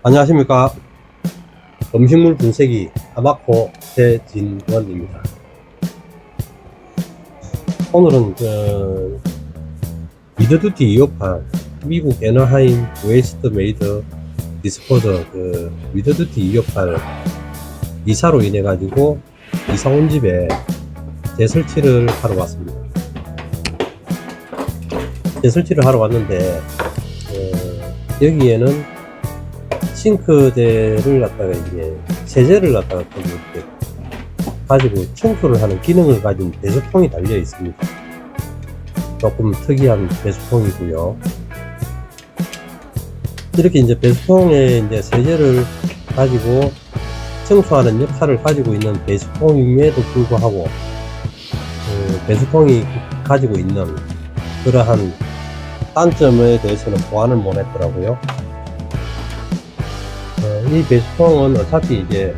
안녕하십니까. 음식물 분쇄기 아마코 최진원입니다. 오늘은 미드두티 2호판 미국 애너하임 웨이스트 메이드 디스포저 미드두티 2호판 이사로 인해 가지고 이사 온 집에 재설치를 하러 왔습니다. 재설치를 하러 왔는데 여기에는 싱크대를 갖다가 이제 세제를 갖다가 이렇게 가지고 청소를 하는 기능을 가진 배수통이 달려 있습니다. 조금 특이한 배수통이고요. 이렇게 이제 배수통에 이제 세제를 가지고 청소하는 역할을 가지고 있는 배수통임에도 불구하고 배수통이 가지고 있는 그러한 단점에 대해서는 보완을 못 했더라고요. 이 배수통은 어차피 이제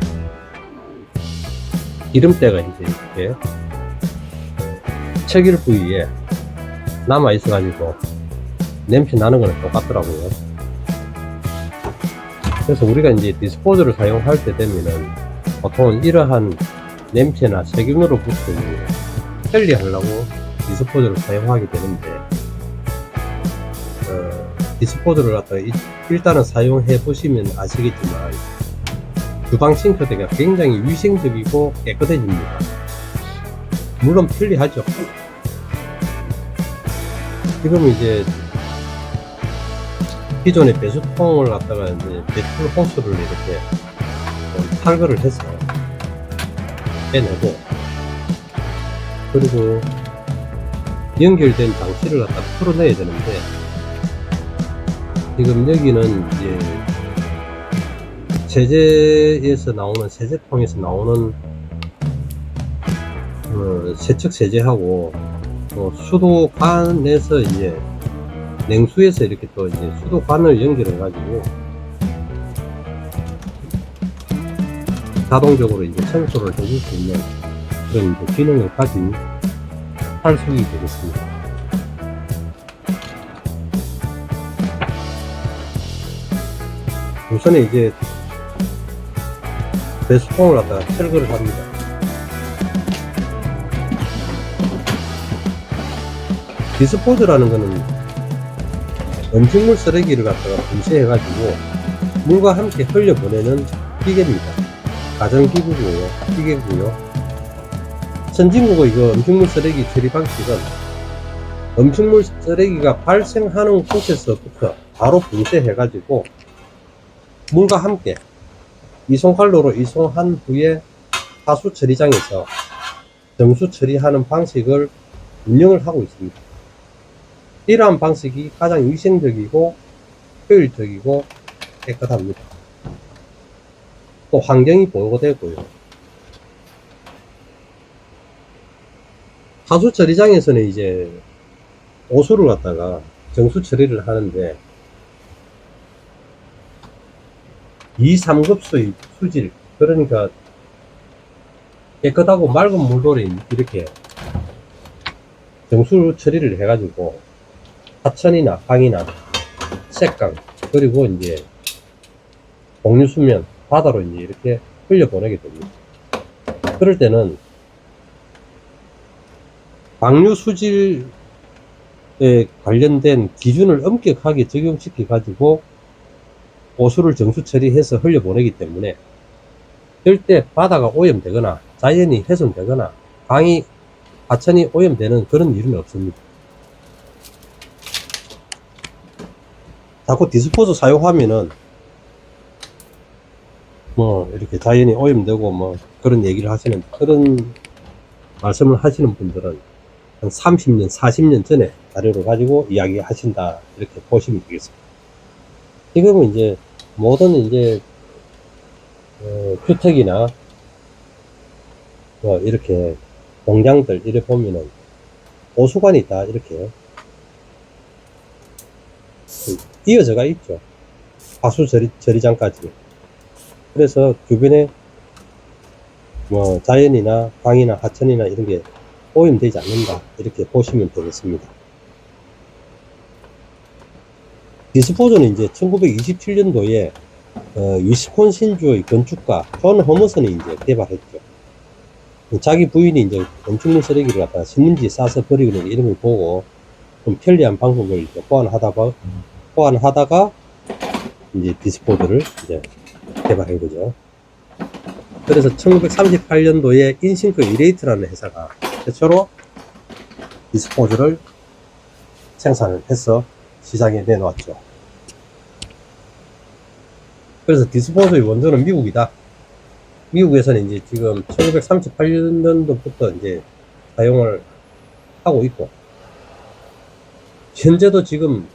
기름때가 이제 이렇게 체결 부위에 남아 있어 가지고 냄새 나는 거는 똑같더라고요. 그래서 우리가 이제 디스포저를 사용할 때 되면은 보통은 이러한 냄새나 세균으로부터 편리하려고 디스포저를 사용하게 되는데 디스포저를 갖다가 일단은 사용해 보시면 아시겠지만 주방 싱크대가 굉장히 위생적이고 깨끗해집니다. 물론 편리하죠. 지금 이제 기존의 배수통을 갖다가 이제 배출 호스를 이렇게 탈거를 해서 빼내고, 그리고 연결된 장치를 갖다 풀어내야 되는데, 지금 여기는 이제 세제에서 나오는 세제통에서 나오는 세척 세제하고 수도관에서 이제 냉수에서 이렇게 또 이제 수도관을 연결해 가지고 자동적으로 이제 청소를 해줄 수 있는 그런 이제 기능을 가진 탈수기 되겠습니다. 우선에 이제 배수통을 갖다가 철거를 합니다. 디스포저라는 거는 음식물 쓰레기를 갖다가 분쇄해 가지고 물과 함께 흘려보내는 기계입니다. 가정기구고요, 기계고요. 선진국의 이거 음식물 쓰레기 처리 방식은 음식물 쓰레기가 발생하는 곳에서부터 바로 분쇄해 가지고 물과 함께 이송관로로 이송한 후에 하수 처리장에서 정수 처리하는 방식을 운영을 하고 있습니다. 이러한 방식이 가장 위생적이고 효율적이고 깨끗합니다. 또 환경이 보호되고요. 하수 처리장에서는 이제 오수를 갖다가 정수 처리를 하는데 2, 3급수의 수질, 그러니까 깨끗하고 맑은 물로 이렇게 정수 처리를 해가지고 하천이나 강이나 쇳강, 그리고 이제 공유수면, 바다로 이제 이렇게 흘려보내게 됩니다. 그럴 때는 방류 수질에 관련된 기준을 엄격하게 적용시켜 가지고 오수를 정수 처리해서 흘려보내기 때문에 절대 바다가 오염되거나 자연이 훼손되거나 강이 하천이 오염되는 그런 일은 없습니다. 자꾸 디스포저 사용하면은 뭐 이렇게 자연이 오염되고 뭐 그런 얘기를 하시는, 그런 말씀을 하시는 분들은 한 30년 40년 전에 자료를 가지고 이야기 하신다, 이렇게 보시면 되겠습니다. 지금은 이제 모든 이제 주택이나 이렇게 공장들 이래 보면은 오수관이 다 이렇게 이어져가 있죠. 하수 처리장까지. 그래서 주변에 뭐 자연이나 강이나 하천이나 이런 게 오염되지 않는다, 이렇게 보시면 되겠습니다. 디스포저는 이제 1927년도에 위스콘신주의 건축가 존 허머슨이 이제 개발했죠. 자기 부인이 이제 건축물 쓰레기를 갖다가 신문지에 싸서 버리고 있는 이런 걸 보고 좀 편리한 방법을 이제 보완하다가 이제 디스포즈를 이제 개발한 거죠. 그래서 1938년도에 인싱크 이레이트라는 회사가 최초로 디스포즈를 생산을 해서 시장에 내놓았죠. 그래서 디스포즈의 원조는 미국이다. 미국에서는 이제 지금 1938년도부터 이제 사용을 하고 있고, 현재도 지금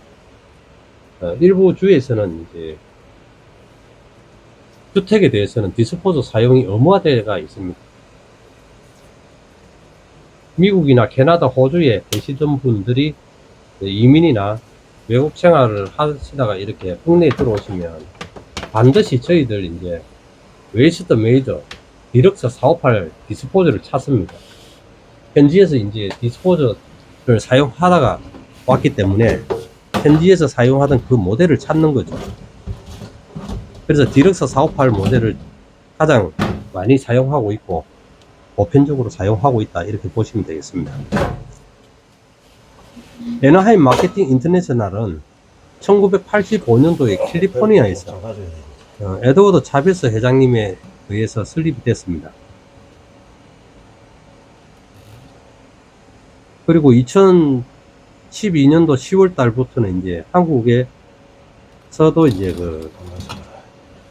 일부 주에서는 이제 주택에 대해서는 디스포즈 사용이 의무화되어 있습니다. 미국이나 캐나다, 호주에 계시던 분들이 이민이나 외국 생활을 하시다가 이렇게 국내에 들어오시면 반드시 저희들 이제 웨이스트 메이저 디럭스 458 디스포즈를 찾습니다. 현지에서 이제 디스포즈를 사용하다가 왔기 때문에 현지에서 사용하던 그 모델을 찾는 거죠. 그래서 디럭스 458 모델을 가장 많이 사용하고 있고 보편적으로 사용하고 있다, 이렇게 보시면 되겠습니다. 에너하임 마케팅 인터내셔널은 1985년도에 캘리포니아에서 에드워드 차베스 회장님에 의해서 설립이 됐습니다. 그리고 2012년도 10월 달부터는 이제 한국에서도 이제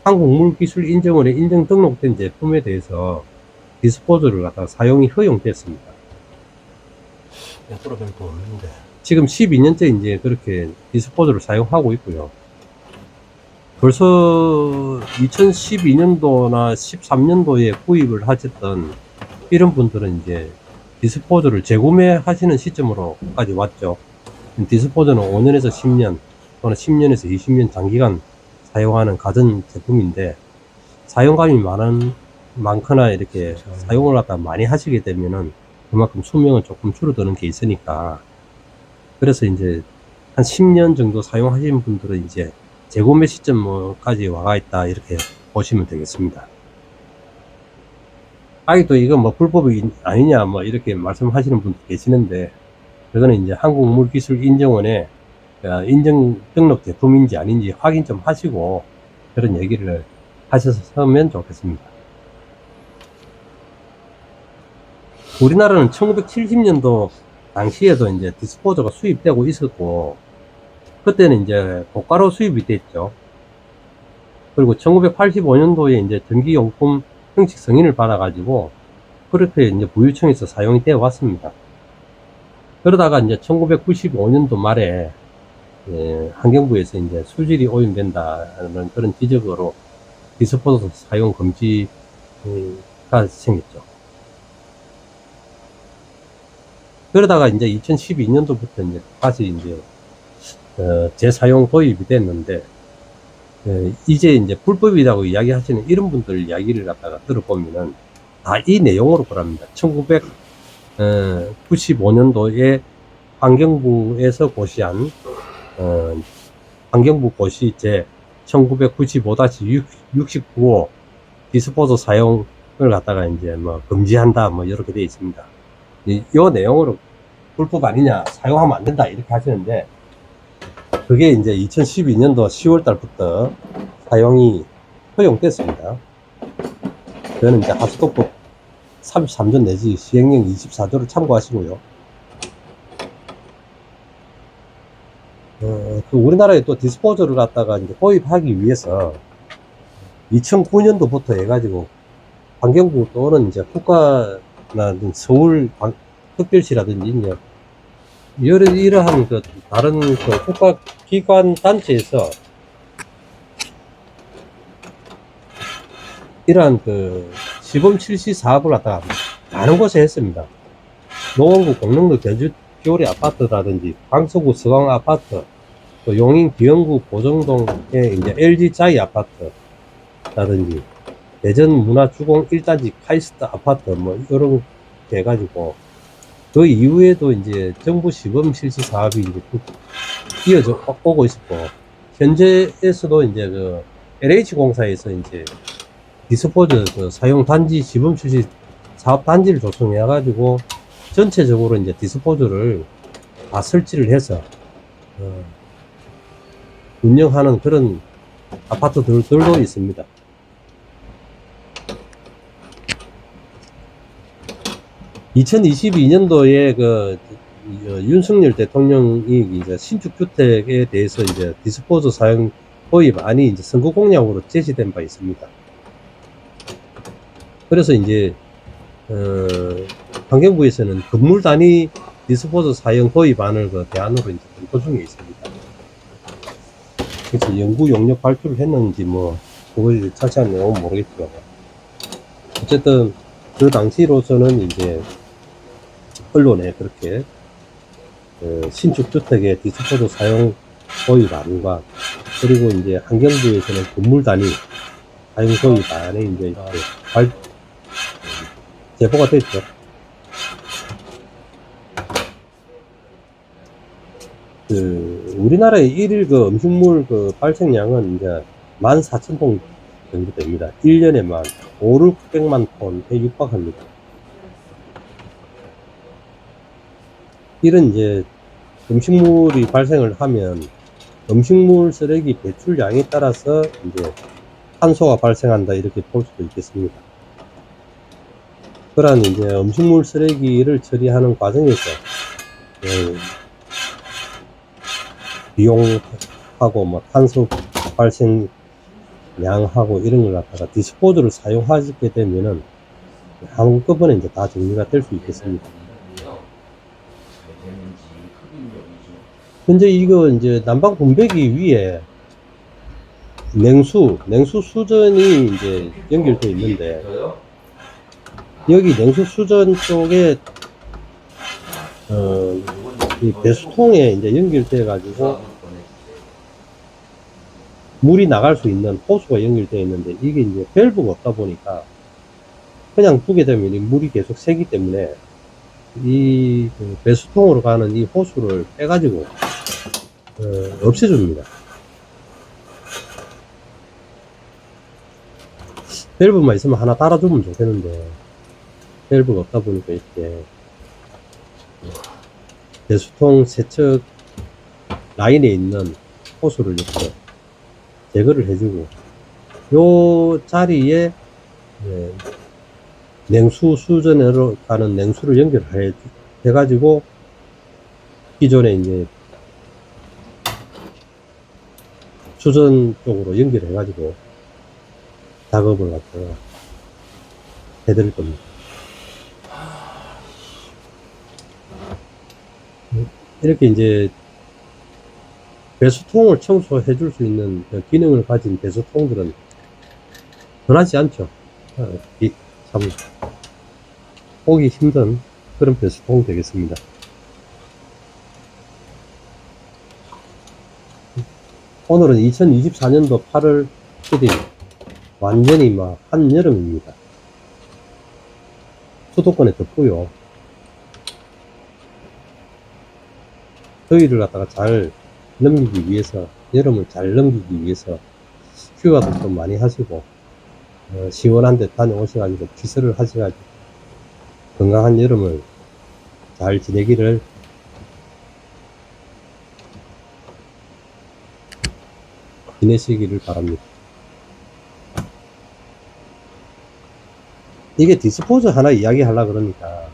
한국물기술인증원에 인증 등록된 제품에 대해서 디스포즈를 갖다가 사용이 허용됐습니다. 앞으로 별거 없는데. 지금 12년째 이제 그렇게 디스포즈를 사용하고 있고요. 벌써 2012년도나 13년도에 구입을 하셨던 이런 분들은 이제 디스포즈를 재구매하시는 시점으로까지 왔죠. 디스포즈는 5년에서 10년 또는 10년에서 20년 장기간 사용하는 가전 제품인데, 사용감이 많거나 이렇게 사용을 갖다 많이 하시게 되면은 그만큼 수명은 조금 줄어드는 게 있으니까, 그래서 이제 한 10년 정도 사용하시는 분들은 이제 재구매 시점까지 와가 있다, 이렇게 보시면 되겠습니다. 아직도 이거 뭐 불법이 아니냐 뭐 이렇게 말씀하시는 분도 계시는데, 그거는 이제 한국물기술인증원에 인증 등록 제품인지 아닌지 확인 좀 하시고 그런 얘기를 하셨으면 좋겠습니다. 우리나라는 1970년도 당시에도 이제 디스포저가 수입되고 있었고, 그때는 이제 고가로 수입이 됐죠. 그리고 1985년도에 이제 전기용품 형식 승인을 받아가지고 그렇게 이제 부유청에서 사용이 되어 왔습니다. 그러다가 이제 1995년도 말에 환경부에서 이제 수질이 오염된다는 그런 지적으로 디스포저 사용 금지가 생겼죠. 그러다가 이제 2012년도부터 이제 다시 이제 재사용 도입이 됐는데, 이제 이제 불법이라고 이야기하시는 이런 분들 이야기를 갖다가 들어보면은 다 이 내용으로 보랍니다. 1995년도에 환경부에서 고시한 환경부 고시 제 1995-69호 디스포저 사용을 갖다가 이제 뭐 금지한다 뭐 이렇게 되어 있습니다. 이 내용으로 불법 아니냐, 사용하면 안 된다 이렇게 하시는데, 그게 이제 2012년도 10월 달부터 사용이 허용됐습니다. 그거는 이제 하수도법 33조 내지 시행령 24조를 참고하시고요. 우리나라에 또 디스포저를 갖다가 이제 도입하기 위해서 2009년도부터 해가지고 환경부 또는 이제 국가나 서울 특별시라든지 이제 이러한 그 다른 그 국가기관 단체에서 이러한 그 시범실시 사업을 갖다가 많은 곳에 했습니다. 노원구 공릉로 교리 아파트라든지 광서구 서강 아파트, 또 용인 기영구 보정동의 이제 LG 자이 아파트라든지 대전 문화주공 1단지 카이스트 아파트 뭐 이런 게 해가지고, 그 이후에도 이제 정부 시범 실시 사업이 이제 이어져 오고 있었고, 현재에서도 이제 LH공사에서 이제 디스포즈 그 사용 단지 시범 출시 사업 단지를 조성해 가지고 전체적으로 이제 디스포즈를 다 설치를 해서 운영하는 그런 아파트들도 있습니다. (2022년도에) 그 윤석열 대통령이 이제 신축주택에 대해서 이제 디스포즈 사용 도입안이 이제 선거 공약으로 제시된 바 있습니다. 그래서 이제 환경부에서는 건물 단위 디스포즈 사용 도입안을 그 대안으로 이제 검토 중에 있습니다. 그래서 연구 용역 발표를 했는지 뭐 그걸 자세한 내용은 모르겠죠. 어쨌든 그 당시로서는 이제 언론에 그렇게 신축주택의 디스포즈 사용 도입안과 그리고 이제 환경부에서는 건물 단위 사용 도입안에 이제 이렇게 제보가 됐죠. 우리나라의 일일 그 음식물 그 발생량은 이제 14,000톤 정도 됩니다. 1년에만 500~600만 톤에 육박합니다. 이런 이제 음식물이 발생을 하면 음식물 쓰레기 배출량에 따라서 이제 탄소가 발생한다 이렇게 볼 수도 있겠습니다. 그러한 이제 음식물 쓰레기를 처리하는 과정에서 비용하고 뭐 탄소 발생량하고 이런 걸 갖다가 디스포즈를 사용하게 되면은 한꺼번에 이제 다 정리가 될 수 있겠습니다. 현재 이거 이제 난방 분배기 위에 냉수 수전이 이제 연결되어 있는데 여기 냉수 수전 쪽에 이 배수통에 이제 연결돼 가지고 물이 나갈 수 있는 호수가 연결되어 있는데 이게 이제 밸브가 없다 보니까 그냥 두게 되면 이 물이 계속 새기 때문에 이 배수통으로 가는 이 호수를 빼가지고 없애줍니다. 밸브만 있으면 하나 달아주면 좋겠는데 밸브가 없다 보니까 이렇게 배수통 세척 라인에 있는 호수를 이렇게 제거를 해주고 요 자리에 냉수 수전으로 가는 냉수를 연결해 가지고 기존에 이제 수전 쪽으로 연결해 가지고 작업을 갖다가 해드릴 겁니다. 이렇게 이제 배수통을 청소해 줄 수 있는 기능을 가진 배수통들은 흔하지 않죠. 참 보기 힘든 그런 배수통 되겠습니다. 오늘은 2024년도 8월 7일 완전히 막 한여름입니다. 수도권에 덥고요. 더위를 갖다가 잘 넘기기 위해서, 여름을 잘 넘기기 위해서 휴가도 좀 많이 하시고 시원한 데 다녀오셔가지고 피서를 하셔가지고 건강한 여름을 잘 지내기를 지내시기를 바랍니다. 이게 디스포즈 하나 이야기하려고 그러니까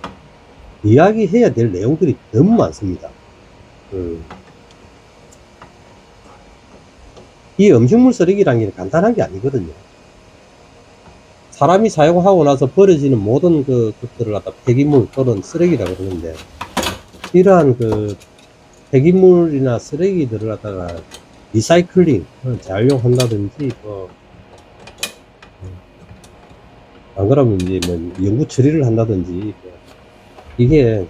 이야기해야 될 내용들이 너무 많습니다. 이 음식물 쓰레기라는 게 간단한 게 아니거든요. 사람이 사용하고 나서 버려지는 모든 것들을 갖다 폐기물 또는 쓰레기라고 그러는데 이러한 폐기물이나 쓰레기들을 갖다가 리사이클링, 재활용한다든지 안 그러면 이제 뭐 연구 처리를 한다든지 이게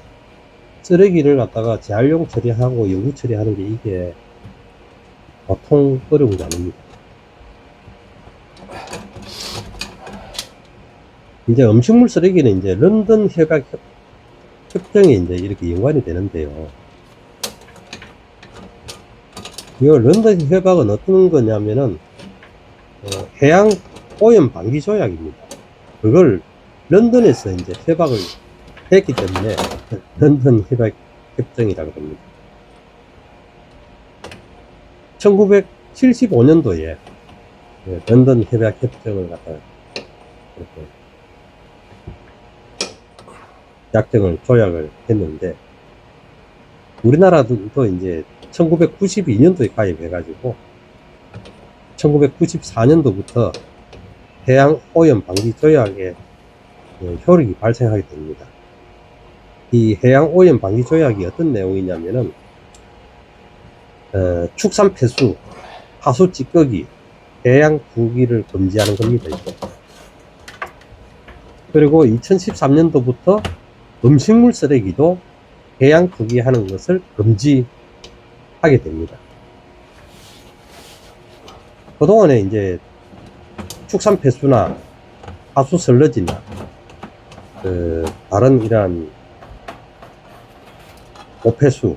쓰레기를 갖다가 재활용 처리하고 연구 처리하는 게 이게 보통 어려운 게 아닙니다. 이제 음식물 쓰레기는 이제 런던 협정에 이제 이렇게 연관이 되는데요. 이 런던 협약은 어떤 거냐면은 해양 오염 방지 조약입니다. 그걸 런던에서 이제 협약을 했기 때문에 런던 협약 협정이라고 합니다. 1975년도에 런던 협약 협정을 갖다 이렇게 약정을 조약을 했는데, 우리나라도 이제 1992년도에 가입해가지고 1994년도부터 해양 오염 방지 조약의 효력이 발생하게 됩니다. 이 해양 오염 방지 조약이 어떤 내용이냐면은 축산 폐수, 하수 찌꺼기, 해양 투기를 금지하는 겁니다. 이거. 그리고 2013년도부터 음식물 쓰레기도 해양 투기하는 것을 금지하게 됩니다. 그동안에 이제 축산 폐수나 하수 슬러지나 다른 이러한 오폐수,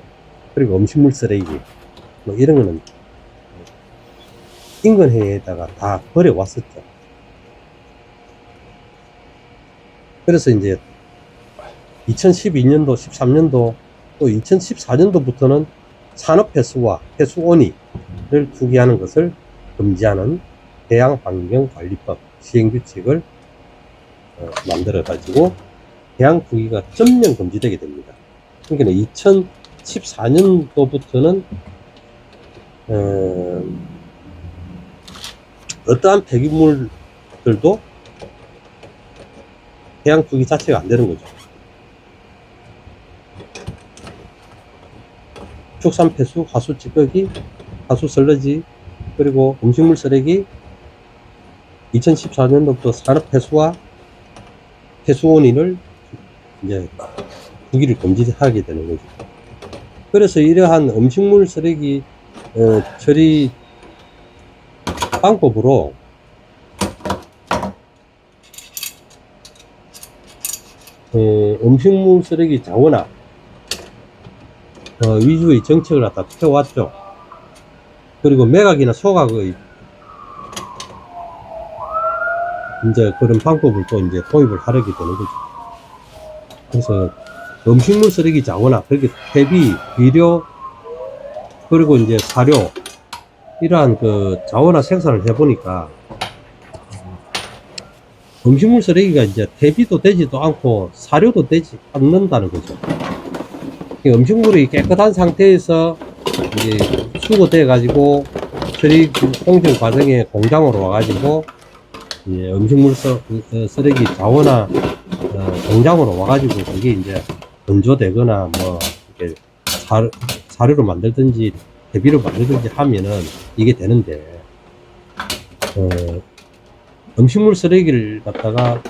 그리고 음식물 쓰레기 뭐 이런 거는 인근해에다가 다 버려왔었죠. 그래서 이제 2012년도, 13년도, 또 2014년도부터는 산업폐수와 폐수온이를 투기하는 것을 금지하는 해양환경관리법 시행규칙을 만들어 가지고 해양 투기가 전면 금지되게 됩니다. 그러니까 2014년도부터는 어떠한 폐기물들도 해양 투기 자체가 안 되는 거죠. 축산 폐수, 하수 찌꺼기, 하수 슬러지, 그리고 음식물 쓰레기, 2014년도부터 산업 폐수와 폐수온인을 이제 투기를 금지하게 되는 거죠. 그래서 이러한 음식물 쓰레기 처리 방법으로 음식물 쓰레기 자원화 위주의 정책을 갖다 펴왔죠. 그리고 매각이나 소각의 이제 그런 방법을 또 이제 도입을 하려게 되는 거죠. 그래서 음식물 쓰레기 자원화, 그렇게 퇴비, 비료, 그리고 이제 사료, 이러한 그 자원화 생산을 해보니까 음식물 쓰레기가 이제 퇴비도 되지도 않고 사료도 되지 않는다는 거죠. 음식물이 깨끗한 상태에서 이제 수거돼 가지고 처리 공정 과정에 공장으로 와가지고 음식물 쓰레기 자원화 공장으로 와가지고 그게 이제 건조되거나 뭐 이렇게 사료로 만들든지 퇴비로 만들든지 하면은 이게 되는데, 음식물 쓰레기를 갖다가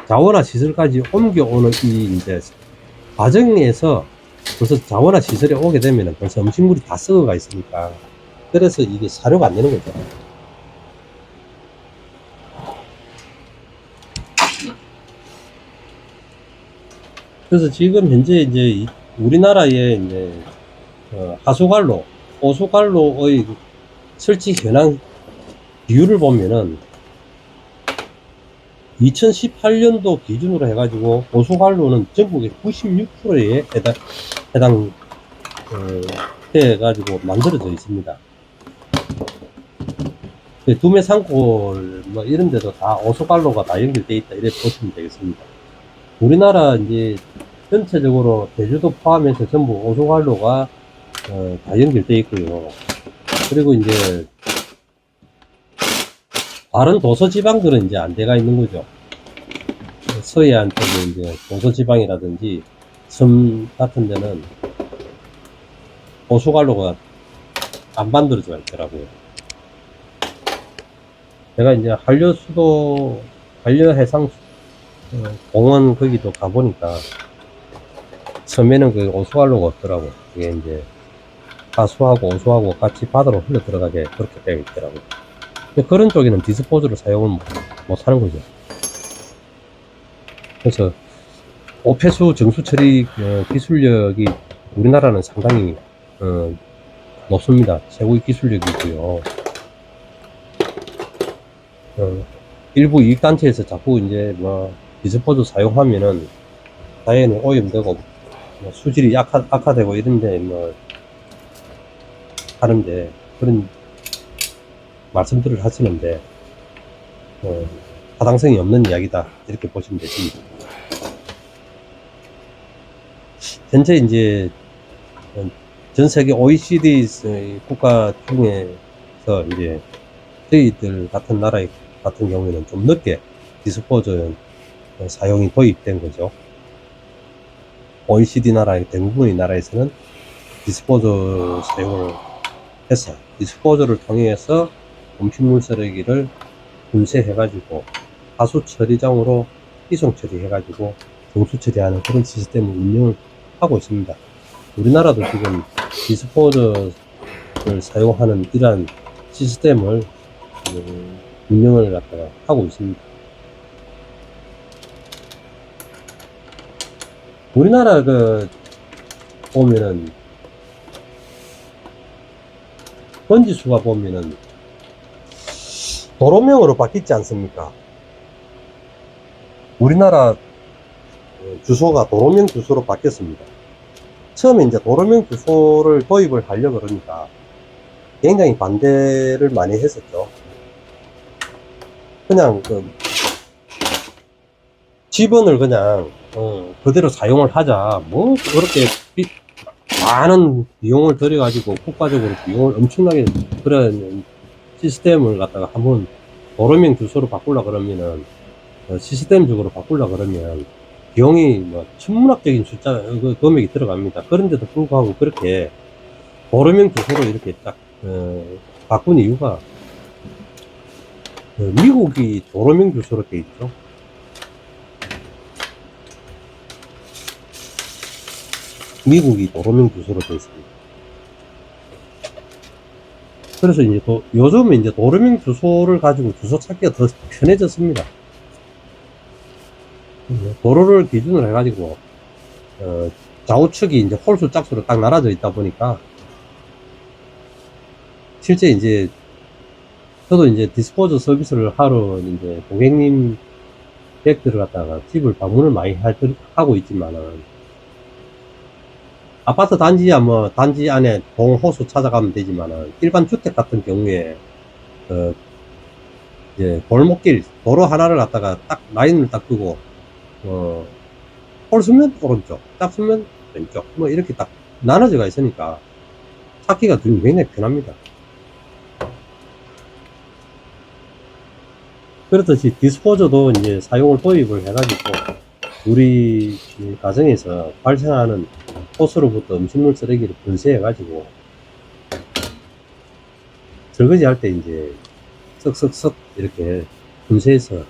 자원화 시설까지 옮겨오는 이 이제 과정에서 벌써 자원화 시설에 오게 되면은 벌써 음식물이 다 썩어가 있으니까, 그래서 이게 사료가 안 되는 거죠. 그래서 지금 현재 이제 우리나라의 이제 하수관로, 호수관로의 설치 현황 비율을 보면은 2018년도 기준으로 해가지고 호수관로는 전국의 96%에 해당 해가지고 만들어져 있습니다. 두매 산골 뭐 이런 데도 다 호수관로가 다 연결되어 있다, 이렇게 보시면 되겠습니다. 우리나라 이제 전체적으로 제주도 포함해서 전부 호수관로가 다 연결되어 있고요. 그리고 이제 다른 도서지방들은 이제 안 돼가 있는 거죠. 서해안 쪽에 이제 도서지방이라든지 섬 같은 데는 호수관로가 안 만들어져 있더라고요. 제가 이제 한려수도, 한려해상 공원 거기도 가보니까 섬에는 그 호수관로가 없더라고. 그게 이제 하수하고 호수하고 같이 바다로 흘러 들어가게 그렇게 되어 있더라고요. 그런 쪽에는 디스포즈를 사용을 못 하는 거죠. 그래서 오폐수 정수 처리 기술력이 우리나라는 상당히 높습니다. 최고의 기술력이고요. 일부 이익단체에서 자꾸 이제 뭐 디스포즈 사용하면은 자연이 오염되고 뭐 수질이 악화되고 이런데 뭐 하는데 그런 말씀들을 하시는데 타당성이 없는 이야기다 이렇게 보시면 되십니다. 현재 이제 전 세계 OECD 국가 중에서 이제 저희들 같은 나라 같은 경우에는 좀 늦게 디스포저 사용이 도입된 거죠. OECD 나라의 대부분의 나라에서는 디스포저 사용을 해서 디스포저를 통해서 음식물 쓰레기를 분쇄해가지고 하수 처리장으로 이송 처리해가지고 정수 처리하는 그런 시스템을 운영을 하고 있습니다. 우리나라도 지금 디스포저를 사용하는 이러한 시스템을 운영을 갖다가 하고 있습니다. 우리나라 보면은 번지수가 보면은 도로명으로 바뀌지 않습니까? 우리나라 주소가 도로명 주소로 바뀌었습니다. 처음에 이제 도로명 주소를 도입을 하려고 그러니까 굉장히 반대를 많이 했었죠. 그냥 지번을 그냥 그대로 사용을 하자. 뭐 그렇게 많은 비용을 들여가지고 국가적으로 비용을 엄청나게 그런 시스템을 갖다가 한번 도로명 주소로 바꾸려 그러면은 시스템적으로 바꾸려 그러면 비용이 뭐 천문학적인 숫자 금액이 들어갑니다. 그런데도 불구하고 그렇게 도로명 주소로 이렇게 딱 바꾼 이유가 미국이 도로명 주소로 돼 있죠. 미국이 도로명 주소로 되어 있습니다. 그래서 이제 요즘은 이제 도로명 주소를 가지고 주소 찾기가 더 편해졌습니다. 도로를 기준으로 해가지고 좌우측이 이제 홀수 짝수로 딱 나눠져 있다 보니까 실제 이제 저도 이제 디스포저 서비스를 하러 이제 고객님 댁들을 갖다가 집을 방문을 많이 하고 있지만은 아파트 단지야 뭐 단지 안에 동호수 찾아가면 되지만은 일반 주택 같은 경우에 이제 골목길 도로 하나를 갖다가 딱 라인을 딱 끄고 홀수면 오른쪽, 짝수면 왼쪽 뭐 이렇게 딱 나눠져가 있으니까 찾기가 굉장히 편합니다. 그렇듯이 디스포저도 이제 사용을 도입을 해가지고 우리 가정에서 발생하는 호수로부터 음식물 쓰레기를 분쇄해가지고 설거지 할 때 이제 쓱쓱쓱 이렇게 분쇄해서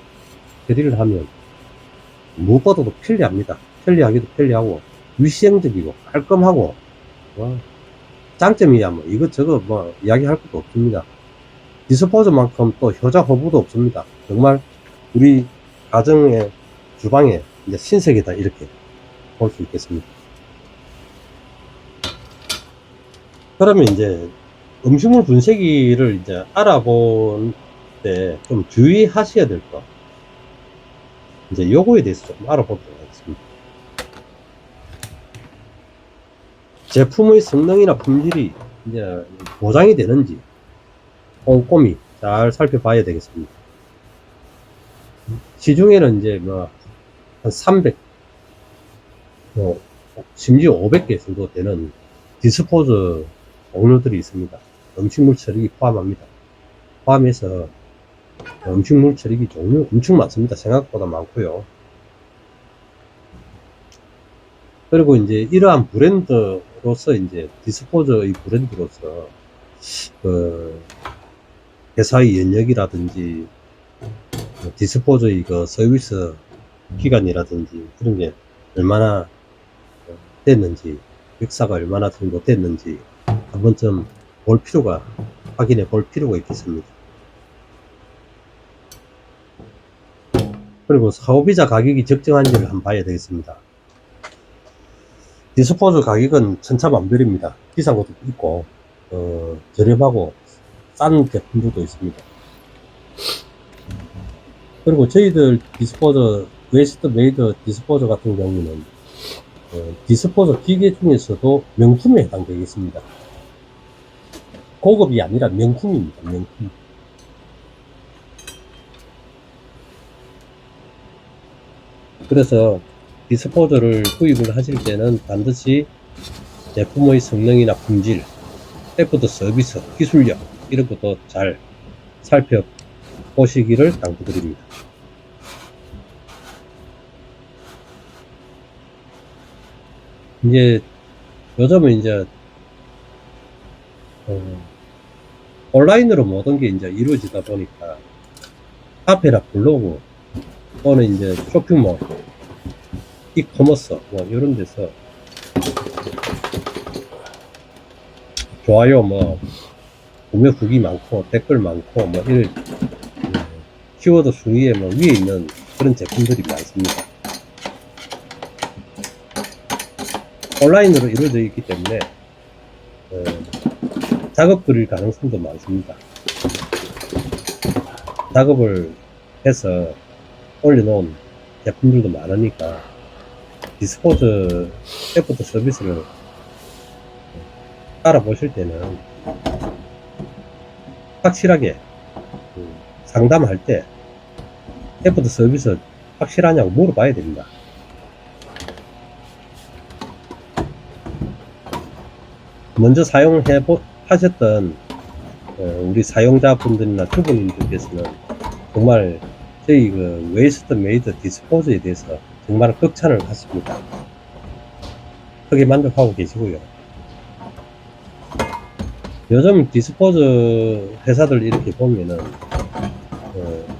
처리를 하면 무엇보다도 편리합니다. 편리하기도 편리하고 위생적이고 깔끔하고 장점이야 뭐 이것저것 뭐 이야기할 것도 없습니다. 디스포저만큼 또 효자 허브도 없습니다. 정말 우리 가정의 주방에 이제 신세계다 이렇게 볼 수 있겠습니다. 그러면 이제 음식물 분쇄기를 이제 알아볼 때 좀 주의하셔야 될 거 이제 요거에 대해서 좀 알아보도록 하겠습니다. 제품의 성능이나 품질이 이제 보장이 되는지 꼼꼼히 잘 살펴봐야 되겠습니다. 시중에는 이제 뭐 한 300, 심지어 500개 정도 되는 디스포저 종류들이 있습니다. 음식물 처리기 포함합니다. 포함해서 음식물 처리기 종류 엄청 많습니다. 생각보다 많고요. 그리고 이제 이러한 브랜드로서 이제 디스포저의 브랜드로서 회사의 연력이라든지 디스포저의 서비스 기간이라든지 그런 게 얼마나 됐는지 역사가 얼마나 정도 됐는지 한 번쯤 확인해 볼 필요가 있겠습니다. 그리고 사업이자 가격이 적정한지를 한번 봐야 되겠습니다. 디스포저 가격은 천차만별입니다. 비싼 것도 있고 저렴하고 싼 제품들도 있습니다. 그리고 저희들 디스포저, 웨스트 메이드 디스포저 같은 경우는 디스포저 기계 중에서도 명품에 해당되겠습니다. 고급이 아니라 명품입니다. 명품. 그래서 디스포저를 구입을 하실 때는 반드시 제품의 성능이나 품질, 애프터 서비스, 기술력 이런 것도 잘 살펴보시기를 당부드립니다. 이제 요즘은 이제 온라인으로 모든 게 이제 이루어지다 보니까 카페나 블로그 또는 이제 쇼핑몰, 이커머스 뭐 이런 데서 좋아요 뭐 구매 후기 많고 댓글 많고 뭐 이런 키워드 순위에 뭐 위에 있는 그런 제품들이 많습니다. 온라인으로 이루어져 있기 때문에 작업 드릴 가능성도 많습니다. 작업을 해서 올려놓은 제품들도 많으니까 디스포저 애프터 서비스를 알아보실 때는 확실하게 상담할 때 애프터 서비스 확실하냐고 물어봐야 됩니다. 먼저 하셨던 우리 사용자분들이나 주부님들께서는 정말 저희 그 웨스트 메이드 디스포저에 대해서 정말 극찬을 하십니다. 크게 만족하고 계시고요. 요즘 디스포저 회사들 이렇게 보면은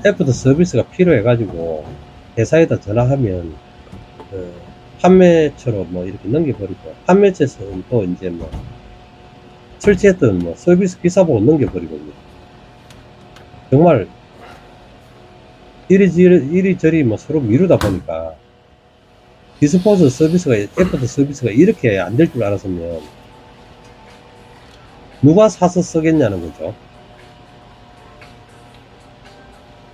애프터 서비스가 필요해가지고 회사에다 전화하면 판매처로 뭐 이렇게 넘겨버리고, 판매처에서는 또 이제 뭐 설치했던 뭐 서비스 기사 보고 넘겨버리거든요. 정말 이리저리 뭐 서로 미루다 보니까 디스포저 서비스가, 애프터 서비스가 이렇게 안 될 줄 알았으면 누가 사서 쓰겠냐는 거죠.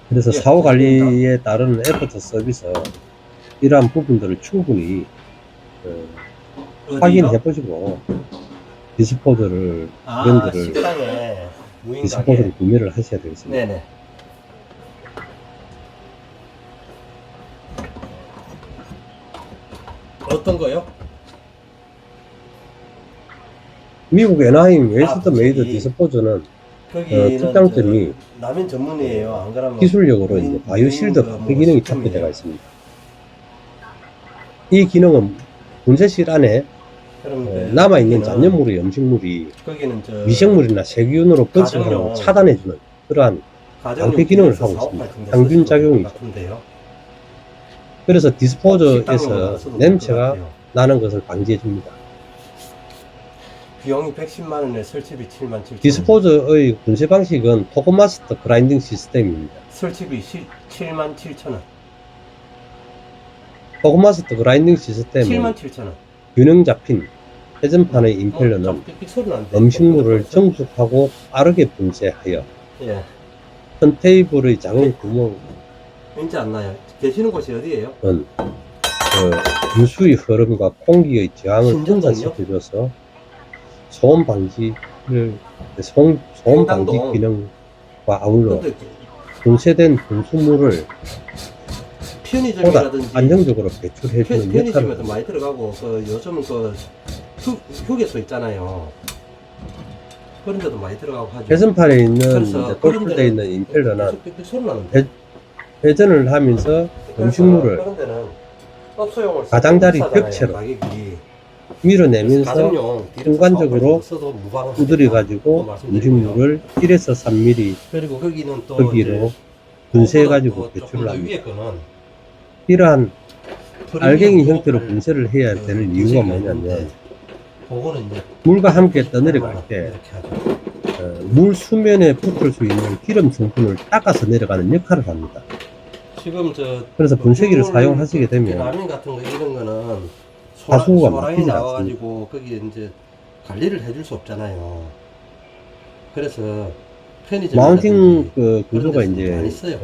그래서 사후 관리에 따른 애프터 서비스 이러한 부분들을 충분히 확인해 보시고 디스포저를 브랜드를 식당에 디스포저를 구매를 하셔야 되겠습니다. 네네. 어떤 거요? 미국 애나임 웨스트 저기 메이드 디스포저는 거기는 특장점이 라면 전문이에요. 안 그러면 기술력으로 이제 바이오실드 방패 기능이 탑재되어 있습니다. 이 기능은 분쇄실 안에 남아있는 잔여물의 음식물이 미생물이나 세균으로 번식하는 걸 차단해주는 그러한 방패 기능을 하고 있습니다. 항균 작용이죠. 그래서 디스포저에서 냄새가 나는 것을 방지해줍니다. 비용이 110만 원에 설치비 7만 7천 원. 디스포저의 분쇄 방식은 토코마스터 그라인딩 시스템입니다. 설치비 7만 7천 원. 토코마스터 그라인딩 시스템은 7만 7천 원. 균형 잡힌 회전판의 임펠러는 음식물을 정숙하고 빠르게 분쇄하여 예. 턴테이블의 작은 구멍은 왠지 안 나요. 계시는 곳이 어디예요? 유수의 흐름과 공기의 저항을 신정동이요? 분산시켜줘서 소음 방지 행당동. 기능과 아울러 근데 분쇄된 분수물을 보다 편의점이라든지 안정적으로 배출해주는 역할을 편의점에도 합니다. 많이 들어가고 요즘은 휴게소 있잖아요. 그런 데도 많이 들어가고 하죠. 회전판에 있는 그래서 돌출되어 있는 임펠러는 삑삑 소리 나는데. 회전을 하면서 음식물을 그런 데는 업소용을 가장자리 비싸잖아요, 벽체로 가격이. 밀어내면서 가정용 순간적으로 두드려가지고 음식물을 1에서 3mm 그리고 거기는 또 크기로 분쇄해가지고 배출을 더 합니다. 위에 거는 이러한 알갱이 프리미엄 형태로 모발 분쇄를 해야 그 되는 이유가 분쇄기가 뭐냐면 있는데 그거는 이제 물과 함께 떠내려갈 때 이렇게 하죠. 물 수면에 붙을 수 있는 기름 성분을 닦아서 내려가는 역할을 합니다. 지금 그래서 분쇄기를 사용하시게 되면 라면 같은 거 이런 거는 하수구가 소라이 막히지 나와가지고 거기 이제 관리를 해줄 수 없잖아요. 그래서 편의점 마운팅 그 구조가 이제 많이 써요.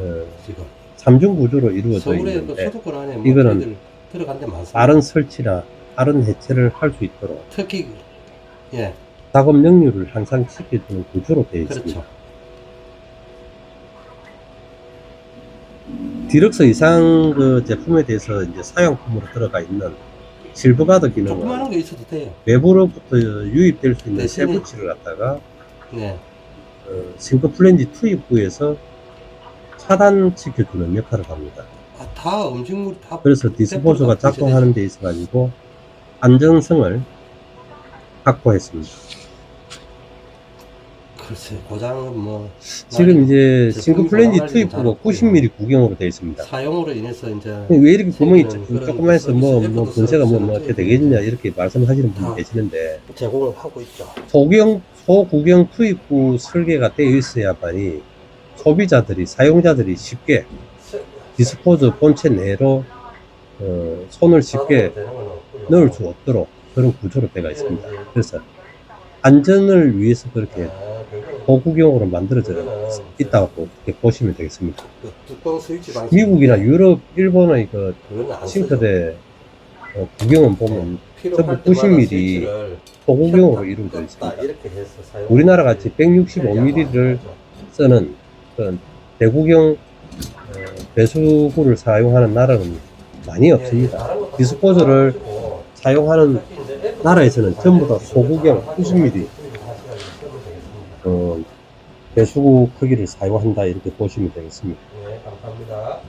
지금 삼중 구조로 이루어져 서울에 그 있는데 수도권 안에 뭐 이거는 저희들 들어간 데 많습니다. 빠른 설치나 빠른 해체를 할 수 있도록 특히 예 작업 능률을 향상 시켜주는 구조로 되어 있습니다. 그렇죠. 디럭스 이상 그 제품에 대해서 이제 사용품으로 들어가 있는 실버가드 기능은 조그마한 게 있어도 돼요. 외부로부터 유입될 수 있는 대신에- 쇠붙이를 갖다가 네. 싱크 플랜지 투입 후에서 차단시켜주는 역할을 합니다. 아, 다 음식물이 다 그래서 디스포저가 작동하는 데 있어 가지고 안정성을 확보했습니다. 글쎄 고장은 뭐 지금 이제 제품이 싱크 플랜지 고장날 투입 일은 후가 잘 90mm 구경으로 되어 있습니다. 사용으로 인해서 이제 왜 이렇게 구멍이 생기는 그런 조그만해서 뭐 서비스 분쇄가 뭐 서비스를 어떻게 되겠냐 이렇게 말씀하시는 분이 다 계시는데 제공을 하고 있죠. 소구경 투입 후 설계가 되어 있어야만이 소비자들이 사용자들이 쉽게 디스포저 본체 내로 손을 쉽게 넣을 수 없도록 그런 구조로 되어 있습니다. 그래서 안전을 위해서 그렇게 고구경으로 만들어져 있다고 이렇게 보시면 되겠습니다. 그 뚜껑 스위치 방식 미국이나 유럽, 일본의 그 그건 안 쓰죠. 싱크대 구경은 보면 필요할 전부 때마다 90mm 스위치를 소구경으로 켰다 이루어져 껐다 있습니다. 이렇게 해서 사용. 우리나라 같이 165mm를 쓰는 그런 대구경 배수구를 사용하는 나라는 많이 없습니다. 디스포저를 사용하는 나라에서는 전부 다 소구경 90mm 배수구 크기를 사용한다 이렇게 보시면 되겠습니다. 네, 감사합니다.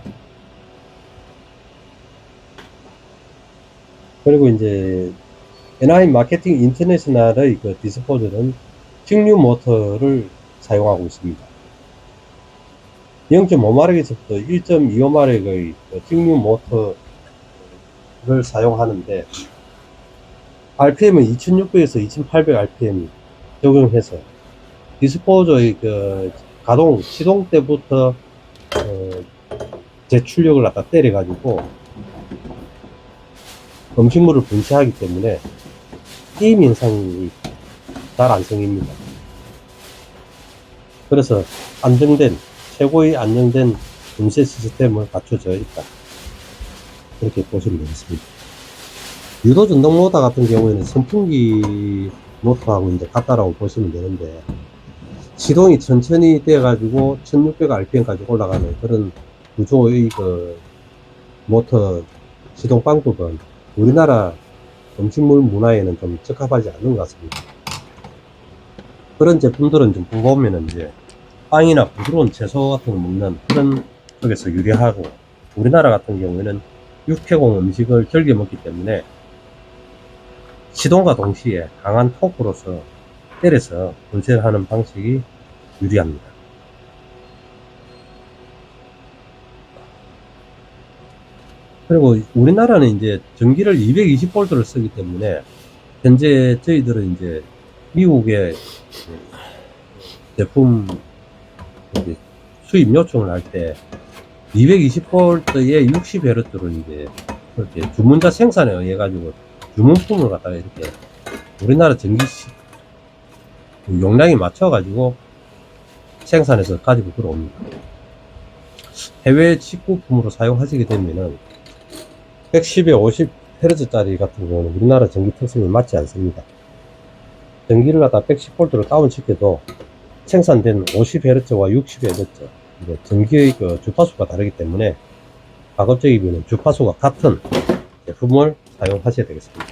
그리고 이제 NI 마케팅 인터내셔널의 그 디스포저는 직류 모터를 사용하고 있습니다. 0.5마력에서부터 1.25마력의 직류 모터를 사용하는데 RPM은 2600에서 2800 RPM 적용해서 디스포저의 그 가동 시동 때부터 제출력을 갖다 때려 가지고 음식물을 분쇄하기 때문에 게임 현상이 잘 안 생깁니다. 그래서 최고의 안정된 분쇄 시스템을 갖춰져 있다. 그렇게 보시면 되겠습니다. 유도 전동 모터 같은 경우에는 선풍기 모터하고 이제 같다라고 보시면 되는데, 시동이 천천히 되어가지고 1600rpm까지 올라가는 그런 구조의 그 모터 시동 방법은 우리나라 음식물 문화에는 좀 적합하지 않는 것 같습니다. 그런 제품들은 좀 보면은 이제 빵이나 부드러운 채소 같은 거 먹는 그런 쪽에서 유리하고, 우리나라 같은 경우에는 육해공 음식을 즐겨 먹기 때문에 시동과 동시에 강한 토크로서 때려서 분쇄를 하는 방식이 유리합니다. 그리고 우리나라는 이제 전기를 220V를 쓰기 때문에 현재 저희들은 이제 미국의 제품 수입 요청을 할 때 220V에 60Hz로 이제 그렇게 주문자 생산에 의해 가지고 주문품을 갖다가 이렇게 우리나라 전기 용량에 맞춰 가지고 생산해서 가지고 들어옵니다. 해외 직구품으로 사용하시게 되면은 110에 50Hz짜리 같은 경우는 우리나라 전기 특성에 맞지 않습니다. 전기를 갖다 110V로 다운시켜도 생산된 50Hz와 60Hz 전기의 그 주파수가 다르기 때문에 가급적이면 주파수가 같은 제품을 사용하셔야 되겠습니다.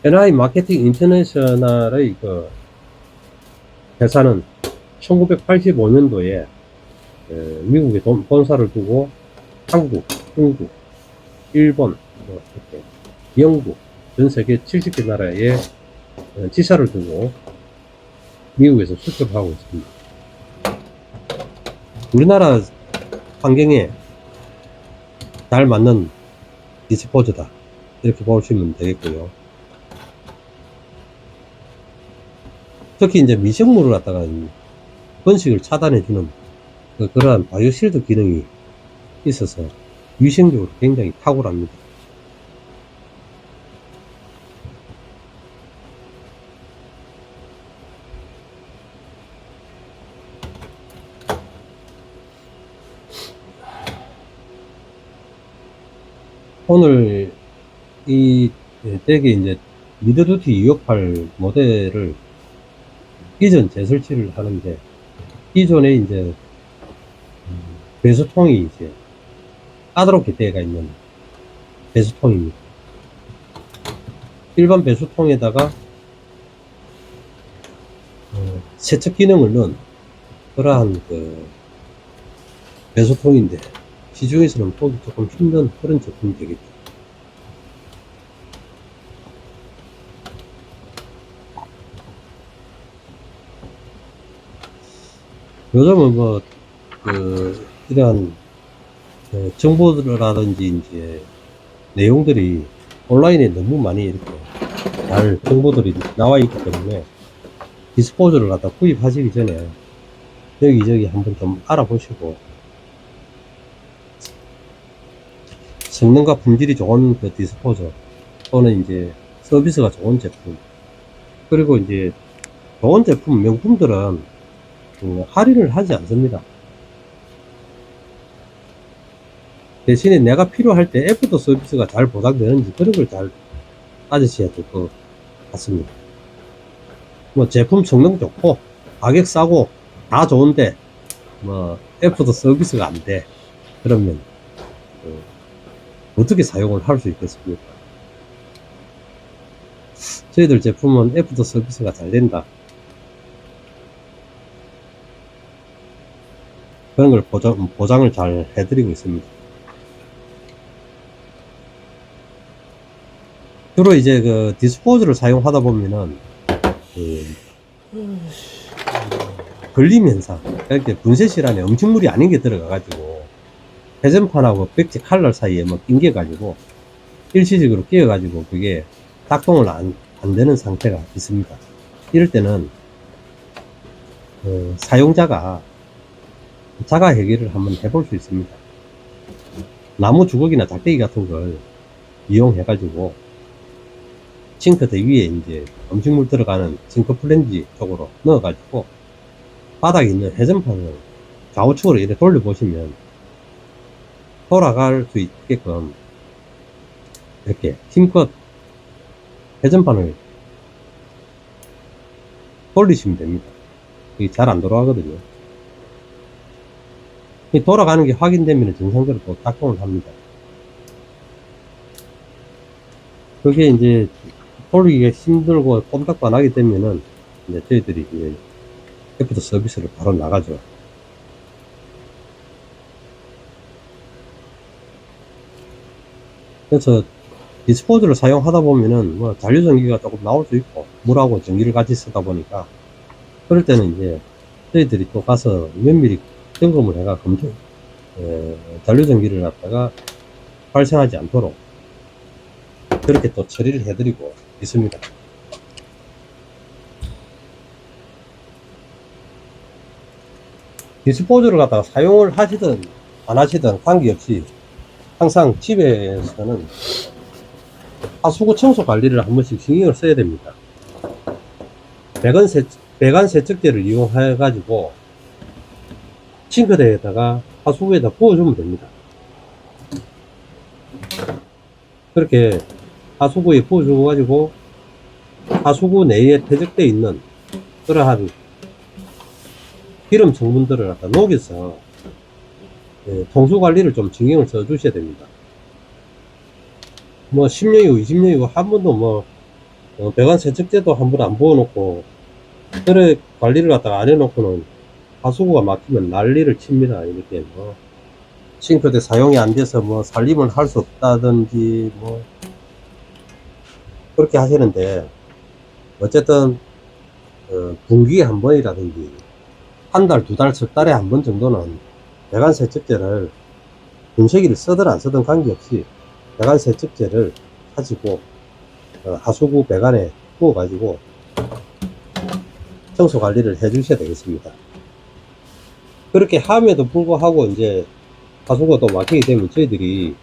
NI 마케팅 인터내셔널의 그 회사는 1985년도에 미국에 본사를 두고 한국, 중국, 일본, 이렇게 영국, 전 세계 70개 나라에 지사를 두고 미국에서 수출하고 있습니다. 우리나라 환경에 잘 맞는 디스포저다 이렇게 보시면 되겠고요. 특히 이제 미생물을 갖다가 번식을 차단해주는 그러한 바이오실드 기능이 있어서 위생적으로 굉장히 탁월합니다. 오늘 이 댁에 이제 미드두티 268 모델을 이전 재설치를 하는데, 기존에 이제 배수통이 이제 까다롭게 되어가 있는 배수통입니다. 일반 배수통에다가 세척 기능을 넣은 그러한 그 배수통인데, 시중에서는 보기 조금 힘든 그런 제품이 되겠죠. 요즘은 뭐 이러한 정보라든지 이제 내용들이 온라인에 너무 많이 이렇게 잘 정보들이 나와 있기 때문에, 디스포저를 갖다 구입하시기 전에 여기저기 한번 좀 알아보시고, 성능과 품질이 좋은 그 디스포저, 또는 이제 서비스가 좋은 제품, 그리고 이제 좋은 제품, 명품들은 할인을 하지 않습니다. 대신에 내가 필요할 때 애프터 서비스가 잘 보장되는지 그런 걸 잘 따지셔야 될 것 같습니다. 뭐 제품 성능 좋고 가격 싸고 다 좋은데 뭐 애프터 서비스가 안 돼, 그러면 어떻게 사용을 할 수 있겠습니까? 저희들 제품은 애프터 서비스가 잘 된다, 그런 걸 보장을 잘 해드리고 있습니다. 주로 이제 그 디스포즈를 사용하다 보면은 걸림 현상, 그러니까 분쇄실 안에 음식물이 아닌 게 들어가 가지고 회전판하고 백지 칼날 사이에 뭐 낑겨 가지고 일시적으로 끼어 가지고 그게 작동을 안 되는 상태가 있습니다. 이럴 때는 사용자가 자가 해결을 한번 해볼 수 있습니다. 나무 주걱이나 작대기 같은 걸 이용해 가지고 싱크대 위에 이제 음식물 들어가는 싱크 플랜지 쪽으로 넣어 가지고 바닥에 있는 회전판을 좌우측으로 이렇게 돌려보시면 돌아갈 수 있게끔 이렇게 힘껏 회전판을 돌리시면 됩니다. 이게 잘 안 돌아가거든요. 돌아가는 게 확인되면 정상대로 또 작동을 합니다. 그게 이제 돌리기가 힘들고 꼼짝도 안 하게 되면은 이제 저희들이 이제 애프터 서비스를 바로 나가죠. 그래서 디스포즈를 사용하다 보면은 뭐 잔류전기가 조금 나올 수 있고, 물하고 전기를 같이 쓰다 보니까 그럴 때는 이제 저희들이 또 가서 면밀히 점검을 해가 잔류전기를 갖다가 발생하지 않도록 그렇게 또 처리를 해드리고 있습니다. 디스포즈를 갖다가 사용을 하시든 안 하시든 관계없이 항상 집에서는 하수구 청소 관리를 한 번씩 신경을 써야 됩니다. 배관 세척제를 이용해 가지고 싱크대에다가 하수구에다 부어주면 됩니다. 그렇게 하수구에 부어주고 가지고 하수구 내에 퇴적되어 있는 그러한 기름 성분들을 갖다 녹여서 통수 관리를 좀 신경을 써 주셔야 됩니다. 뭐 10년이고 20년이고 한 번도 뭐 배관 세척제도 한 번 안 부어놓고 그래 관리를 갖다가 안 해놓고는 하수구가 막히면 난리를 칩니다. 이렇게 뭐 싱크대 사용이 안 돼서 뭐 살림을 할 수 없다든지 뭐 그렇게 하시는데, 어쨌든 분기에 한 번이라든지 한 달, 두 달, 석 달에 한 번 정도는 배관 세척제를 분쇄기를 쓰든 안 쓰든 관계없이 배관 세척제를 가지고 하수구 배관에 부어 가지고 청소 관리를 해 주셔야 되겠습니다. 그렇게 함에도 불구하고 이제 하수구가 또 막히게 되면 저희들이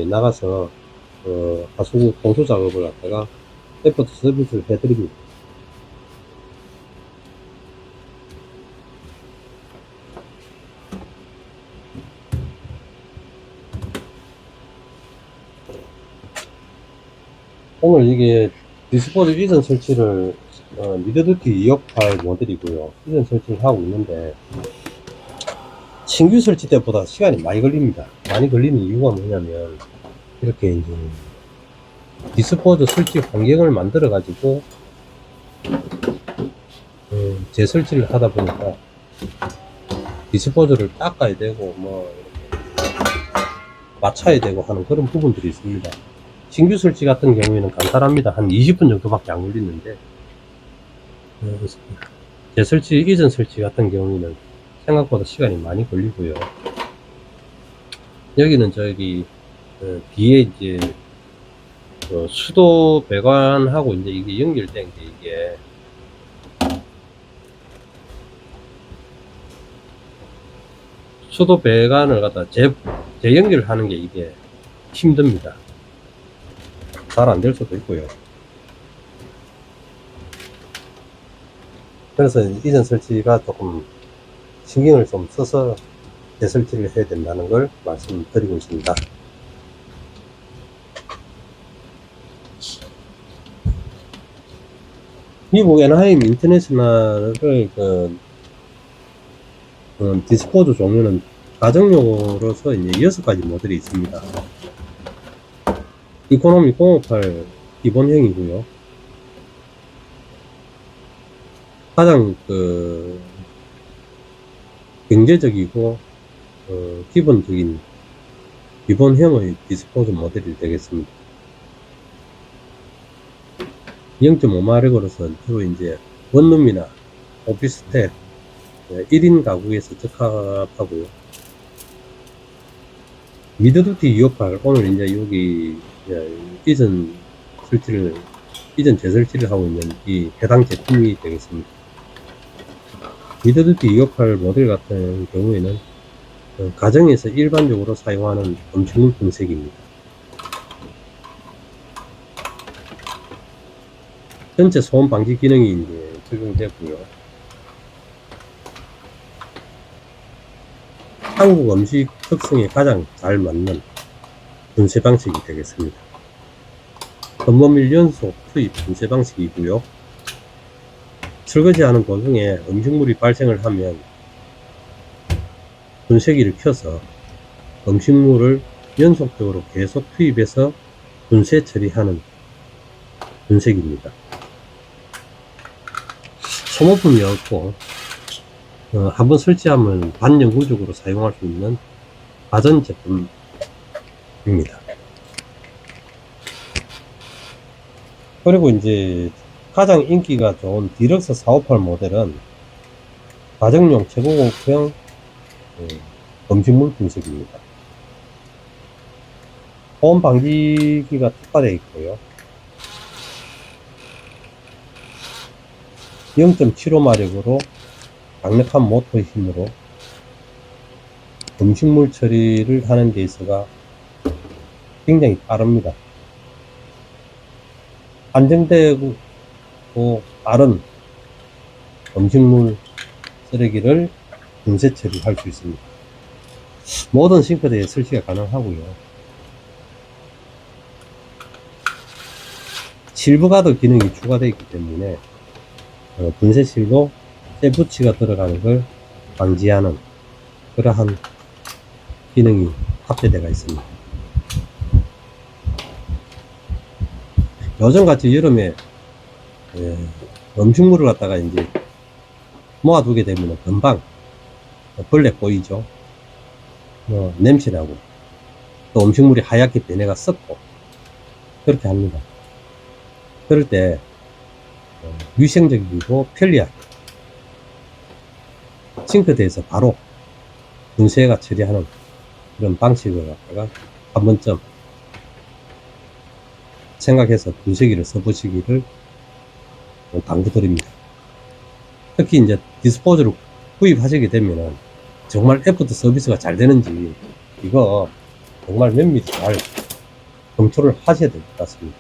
나가서 하수구 공수 작업을 갖다가 애프터 서비스를 해드립니다. 오늘 이게 디스포즈 이전 설치를 미드듀티 2역할 모델이고요. 이전 설치를 하고 있는데 신규 설치 때보다 시간이 많이 걸립니다. 많이 걸리는 이유가 뭐냐면 이렇게 이제 디스포즈 설치 환경을 만들어 가지고 재설치를 하다 보니까 디스포즈를 닦아야 되고 뭐 맞춰야 되고 하는 그런 부분들이 있습니다. 신규 설치 같은 경우에는 간단합니다. 한 20분 정도밖에 안 걸리는데 재설치 이전 설치 같은 경우에는 생각보다 시간이 많이 걸리고요. 여기는 저기 뒤에 이제 수도 배관하고 이제 이게 연결된 게 이게 수도 배관을 갖다 재연결하는 게 이게 힘듭니다. 잘 안 될 수도 있고요. 그래서 이전 설치가 조금 신경을 좀 써서 재설치를 해야 된다는 걸 말씀드리고 있습니다. 미국 애나하임 인터내셔널을 디스포즈 종류는 가정용으로서 이제 6가지 모델이 있습니다. 이코노미 058 기본형이고요. 가장 경제적이고 기본적인 기본형의 디스포즈 모델이 되겠습니다. 0.5마력으로서 주로 이제 원룸이나 오피스텔 1인 가구에서 적합하고요. 미드듀티 258 오늘 이제 여기 이전 재설치를 하고 있는 이 해당 제품이 되겠습니다. 미드듀티 258 모델 같은 경우에는 가정에서 일반적으로 사용하는 음식물 분쇄기입니다. 전체 소음 방지 기능이 이제 적용되고요. 한국 음식 특성에 가장 잘 맞는 분쇄 방식이 되겠습니다. 건모밀 연속 투입 분쇄 방식이고요. 설거지하는 도중에 음식물이 발생을 하면 분쇄기를 켜서 음식물을 연속적으로 계속 투입해서 분쇄 처리하는 분쇄기입니다. 소모품이 없고 한번 설치하면 반영구적으로 사용할 수 있는 가전제품입니다. 그리고 이제 가장 인기가 좋은 디럭스 458 모델은 가정용 최고급형 음식물 분쇄기입니다. 소음 방지기가 특화되어 있고요. 0.75마력으로 강력한 모터의 힘으로 음식물 처리를 하는 데 있어가 굉장히 빠릅니다. 안정되고 빠른 음식물 쓰레기를 분쇄 처리할 수 있습니다. 모든 싱크대에 설치가 가능하고요. 실브가드 기능이 추가되어 있기 때문에 분쇄실도 쇠붙이가 들어가는 걸 방지하는 그러한 기능이 탑재되어 있습니다. 요즘같이 여름에 음식물을 갖다가 이제 모아두게 되면 금방 벌레 꼬이죠. 냄새나고 또 음식물이 하얗게 변해가 썩고 그렇게 합니다. 그럴 때 위생적이고 편리하게 싱크대에서 바로 분쇄가 처리하는 그런 방식을 갖다가 한 번쯤 생각해서 분쇄기를 써보시기를 당부드립니다. 특히 이제 디스포즈를 구입하시게 되면은 정말 애프터 서비스가 잘 되는지 이거 정말 면밀히 잘 검토를 하셔야 될 것 같습니다.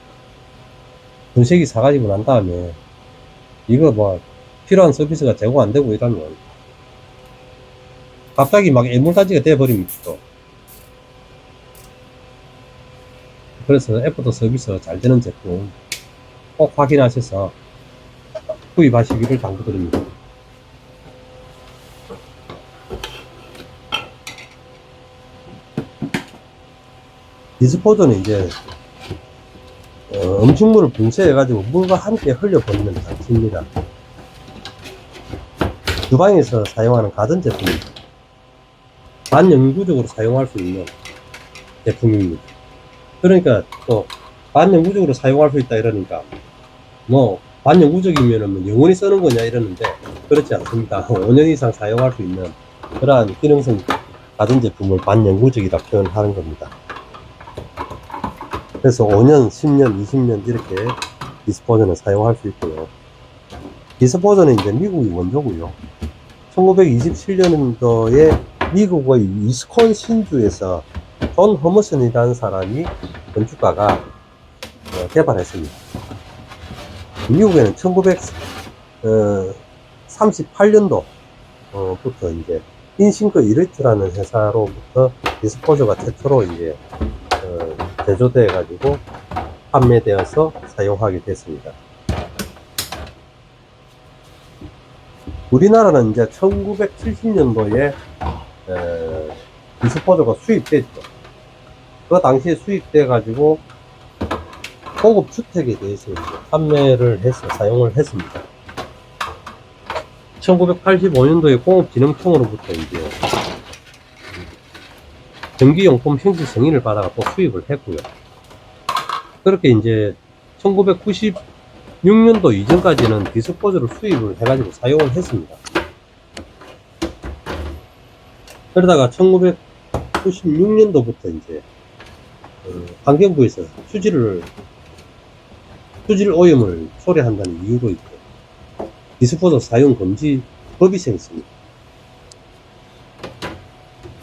분쇄기 사가지고 난 다음에 이거 뭐 필요한 서비스가 제공 안 되고 이러면 갑자기 막 애물단지가 돼버리면 또 그래서 애프터 서비스 잘 되는 제품 꼭 확인하셔서 구입하시기를 당부드립니다. 디스포저는 이제 음식물을 분쇄해가지고 물과 함께 흘려버리는 장치입니다. 주방에서 사용하는 가전제품입니다. 반영구적으로 사용할 수 있는 제품입니다. 그러니까 또 반영구적으로 사용할 수 있다 이러니까 뭐 반영구적이면은 영원히 쓰는 거냐 이러는데 그렇지 않습니다. 5년 이상 사용할 수 있는 그러한 기능성 가전제품을 반영구적이라 표현하는 겁니다. 그래서 5년, 10년, 20년 이렇게 디스포저는 사용할 수 있고요. 디스포저는 이제 미국이 원조고요. 1927년도에 미국의 위스콘신주에서 존 허머슨이라는 사람이 건축가가 개발했습니다. 미국에는 1938년도부터 이제 인싱크 이레트라는 회사로부터 디스포저가 최초로 이제 제조돼 가지고 판매되어서 사용하게 됐습니다. 우리나라는 이제 1970년도에 디스포저가 수입됐죠. 그 당시에 수입돼 가지고 고급 주택에 대해서 이제 판매를 해서 사용을 했습니다. 1985년도에 공업진흥청으로부터 이제 전기용품 형식 승인을 받아가 또 수입을 했고요. 그렇게 이제 1996년도 이전까지는 디스포저를 수입을 해가지고 사용을 했습니다. 그러다가 1996년도부터 이제 환경부에서 수질 오염을 초래한다는 이유로 있고 디스포저 사용 금지 법이 생겼습니다.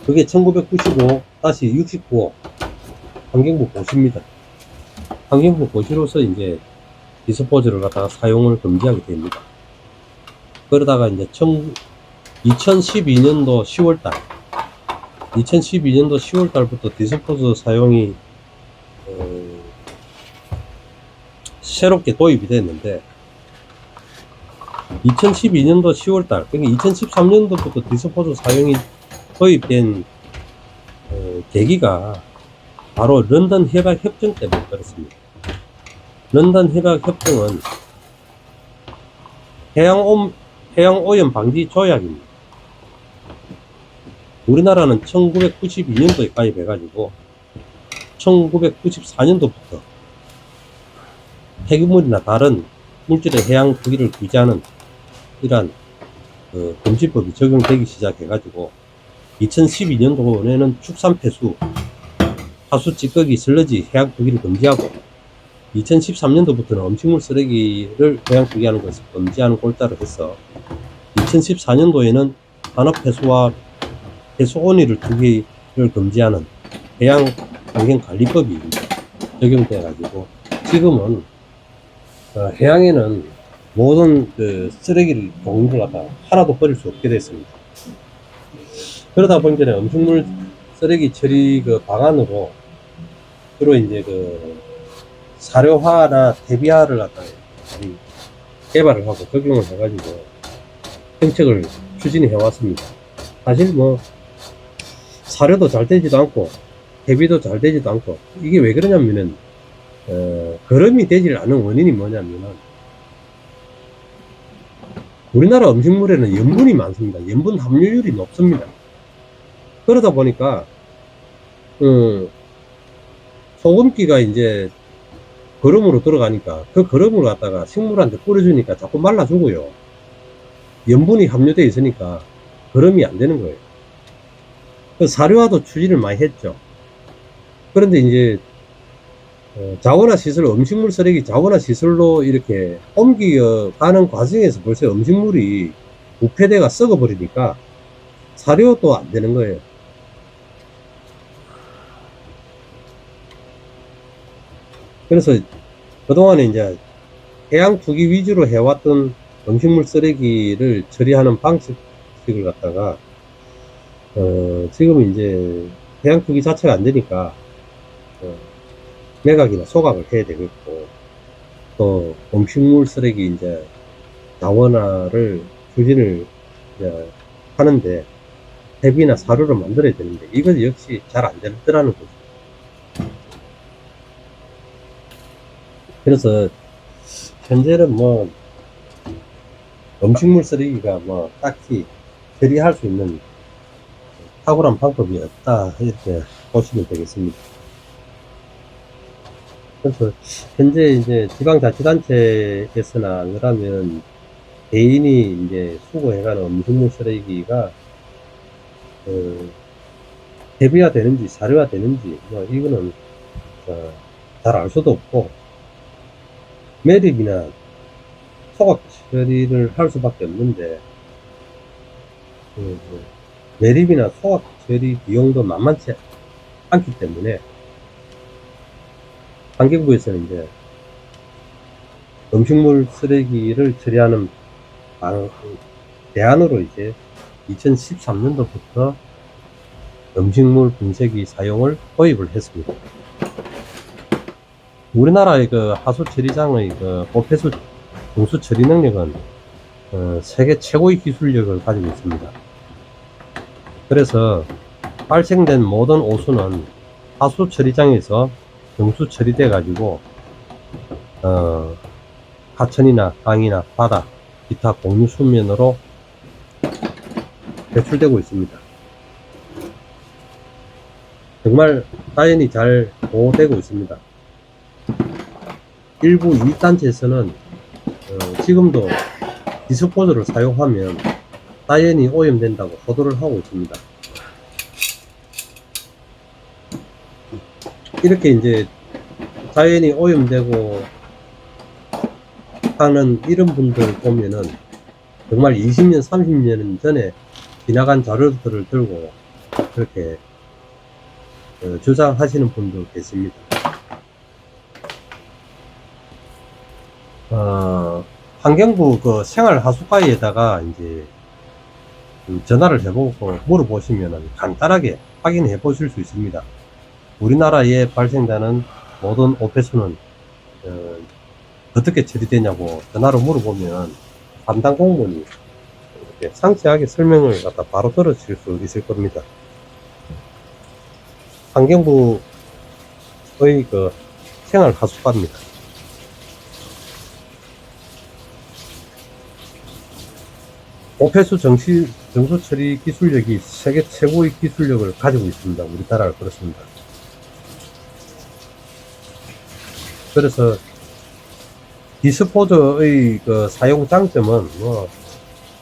그게 1995-69 환경부 고시입니다. 환경부 고시로서 이제 디스포저를 갖다가 사용을 금지하게 됩니다. 그러다가 이제 2012년도 10월달부터 디스포저 사용이 새롭게 도입이 됐는데 2012년도 10월달, 그러니까 2013년도부터 디스포저 사용이 도입된 계기가 바로 런던 협약 협정 때문에 그렇습니다. 런던 협약 협정은 해양 오염 방지 조약입니다. 우리나라는 1992년도에 가입해가지고 1994년도부터 폐기물이나 다른 물질의 해양 투기를 규제하는 이러한 금지법이 적용되기 시작해가지고 2012년도에는 축산 폐수, 하수 찌꺼기, 슬러지, 해양 투기를 금지하고 2013년도부터는 음식물 쓰레기를 해양 투기하는 것을 금지하는 골자를 해서 2014년도에는 산업 폐수와 폐수온이를 투기를 금지하는 해양 환경관리법이 적용돼 가지고 지금은 해양에는 모든 쓰레기를 종류를 갖다 하나도 버릴 수 없게 됐습니다. 그러다 보니까 음식물 쓰레기 처리 방안으로 주로 이제 사료화나 퇴비화를 갖다 개발을 하고 적용을 해가지고 정책을 추진해 왔습니다. 사실 뭐 사료도 잘 되지도 않고 퇴비도 잘 되지도 않고 이게 왜 그러냐면은 거름이 되질 않은 원인이 뭐냐면은 우리나라 음식물에는 염분이 많습니다. 염분 함유율이 높습니다. 그러다 보니까 소금기가 이제 거름으로 들어가니까 그 거름을 갖다가 식물한테 뿌려주니까 자꾸 말라주고요. 염분이 함유되어 있으니까 거름이 안 되는 거예요. 그 사료화도 추진을 많이 했죠. 그런데 이제 자원화 시설, 음식물 쓰레기 자원화 시설로 이렇게 옮겨가는 과정에서 벌써 음식물이 부패돼가 썩어버리니까 사료도 안 되는 거예요. 그래서 그동안에 이제 해양 투기 위주로 해왔던 음식물 쓰레기를 처리하는 방식을 갖다가 지금 이제 해양 투기 자체가 안 되니까 매각이나 소각을 해야 되겠고, 또 음식물 쓰레기 이제 다원화를 추진을 이제 하는데 탭이나 사료를 만들어야 되는데 이것 역시 잘 안 되더라는 거죠. 그래서 현재는 뭐 음식물 쓰레기가 뭐 딱히 처리할 수 있는 탁월한 방법이 없다 이렇게 보시면 되겠습니다. 그래서 현재 이제 지방자치단체에서나 그러면 개인이 이제 수거해가는 음식물 쓰레기가 대비가 되는지 사료화 되는지 뭐 이거는 잘 알 수도 없고, 매립이나 소각 처리를 할 수밖에 없는데 매립이나 소각 처리 비용도 만만치 않기 때문에 환경부에서는 이제 음식물 쓰레기를 처리하는 대안으로 이제 2013년도부터 음식물 분쇄기 사용을 도입을 했습니다. 우리나라의 그 하수 처리장의 그 오폐수 정수 처리 능력은 세계 최고의 기술력을 가지고 있습니다. 그래서 발생된 모든 오수는 하수 처리장에서 정수 처리돼 가지고 하천이나 강이나 바다, 기타 공유 수면으로 배출되고 있습니다. 정말 자연이 잘 보호되고 있습니다. 일부 이익단체에서는 지금도 디스포저를 사용하면 자연이 오염된다고 호도를 하고 있습니다. 이렇게 이제 자연이 오염되고 하는 이런 분들 보면은 정말 20년, 30년 전에 지나간 자료들을 들고 그렇게 주장하시는 분도 계십니다. 환경부 그 생활하수과에다가 이제 전화를 해보고 물어보시면 간단하게 확인해 보실 수 있습니다. 우리나라에 발생되는 모든 오폐수는 어떻게 처리되냐고 전화로 물어보면 담당 공무원이 이렇게 상세하게 설명을 갖다 바로 들으실 수 있을 겁니다. 환경부의 그 생활하수과입니다. 오폐수 정수 처리 기술력이 세계 최고의 기술력을 가지고 있습니다. 우리나라가 그렇습니다. 그래서 디스포저의 그 사용 장점은 뭐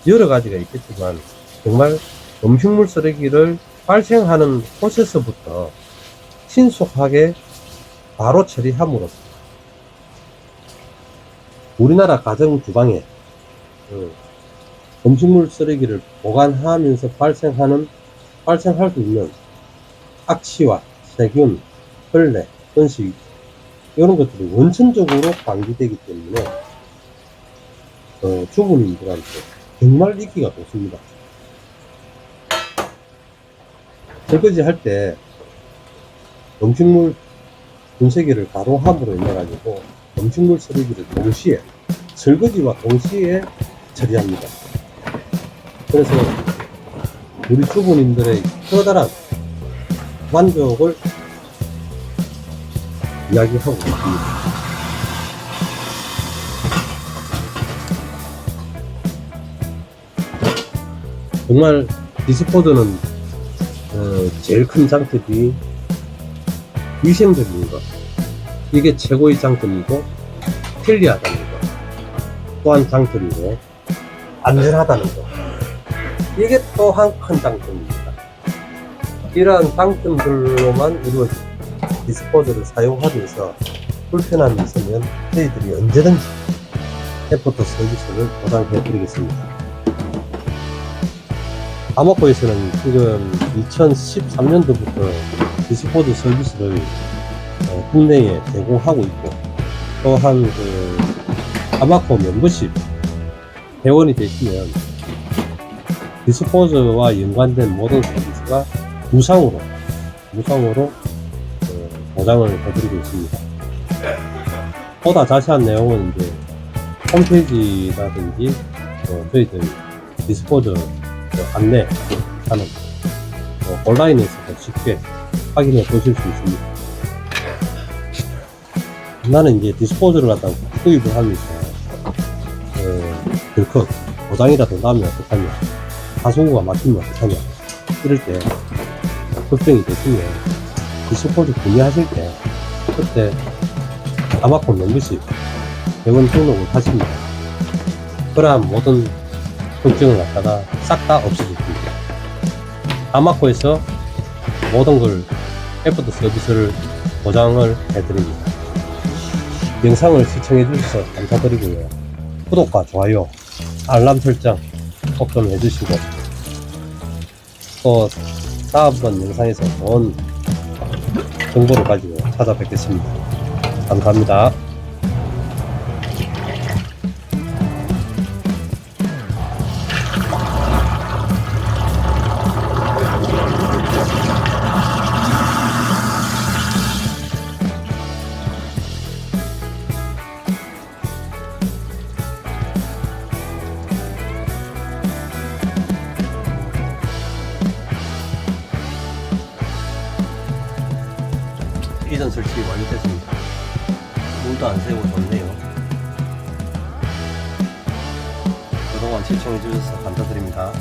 여러 가지가 있겠지만 정말 음식물 쓰레기를 발생하는 프로세스부터 신속하게 바로 처리함으로써 우리나라 가정 주방에 음식물 쓰레기를 보관하면서 발생할 수 있는 악취와 세균, 벌레, 번식 이런 것들이 원천적으로 방지되기 때문에 주부님들한테 정말 인기가 좋습니다. 설거지 할 때 음식물 분쇄기를 바로 함으로 인해 가지고 음식물 쓰레기를 동시에 설거지와 동시에 처리합니다. 그래서 우리 주부님들의 커다란 만족을 이야기하고 있습니다. 정말 디스포저는 제일 큰 장점이 위생적인 것, 이게 최고의 장점이고 편리하다는 것 또한 장점이고 안전하다는 것, 이게 또한 큰 장점입니다. 이러한 장점들로만 이루어진 디스포저를 사용하면서 불편함이 있으면 저희들이 언제든지 해포터 서비스를 보장해 드리겠습니다. 아마코에서는 지금 2013년도부터 디스포저 서비스를 국내에 제공하고 있고, 또한 그 아마코 멤버십 회원이 되시면 디스포저와 연관된 모든 서비스가 무상으로 보장을 해드리고 있습니다. 보다 자세한 내용은 이제 홈페이지라든지 저희들 디스포저 안내 하는 온라인에서도 쉽게 확인해 보실 수 있습니다. 나는 이제 디스포저를 갖다가 구입을 하면서 덜컥 고장이라도 나면 어떡하냐, 하수구가 막히면 어떡하냐, 이럴 때 걱정이 되시면 디스포저 구매하실 때 그때 아마콘 멤버십 100원 등록을 하십니다. 그러한 모든 걱정을 갖다가 싹 다 없어집니다. 아마코에서 모든 걸 애프터 서비스를 보장을 해드립니다. 영상을 시청해 주셔서 감사드리고요. 구독과 좋아요, 알람 설정 꼭 좀 해주시고, 또 다음번 영상에서 좋은 정보를 가지고 찾아뵙겠습니다. 감사합니다. 이전 설치 완료됐습니다. 물도 안 새고 좋네요. 그동안 시청해 주셔서 감사드립니다.